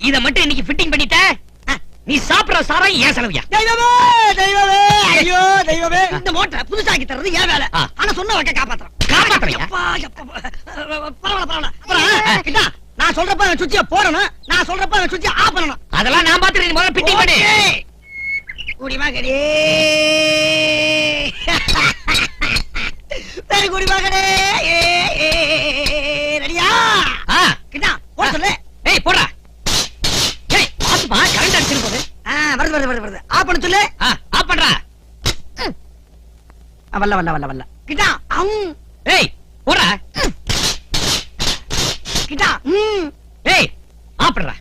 இத மட்டும் இன்னைக்கு ஃபிட்டிங் பண்ணிட்ட, நீ சாப்பிடுற சாரம் ஏன் செலவியா? தெய்வமே தெய்வமே, ஐயோ தெய்வமே, இந்த மோட்டரை புதுசாக்கி தர்றது ஏன் வேலை. ஆனா சொன்ன வழக்க காப்பாத்துறேன். காப்பாத்துறியா? பரவாயில்ல. நான் சொல்றப்ப சுவிட்ச போடணும், நான் சொல்றப்ப சுவிட்ச ஆஃப் பண்ணணும். அதெல்லாம் நான் பாத்துறேன். நீ முதல்ல ஃபிட்டிங் பண்ணு. குடிமா கடி சரி, குடிமா கடே ரெடியா? கிட்டா போட சொல்லு. ஏய் போடா. ஏய் பாத்துப்பா, கரண்ட் அடிச்சிரு போகுது. வருது வருது வருது வருது. ஆஃப் பண்ண சொல்லு. ஆஃப் பண்றா. வல்ல வல்ல வல்ல வல்ல. கிட்டா ஏய் போடா. கிட்டா ஏய் ஆஃப் பண்றா.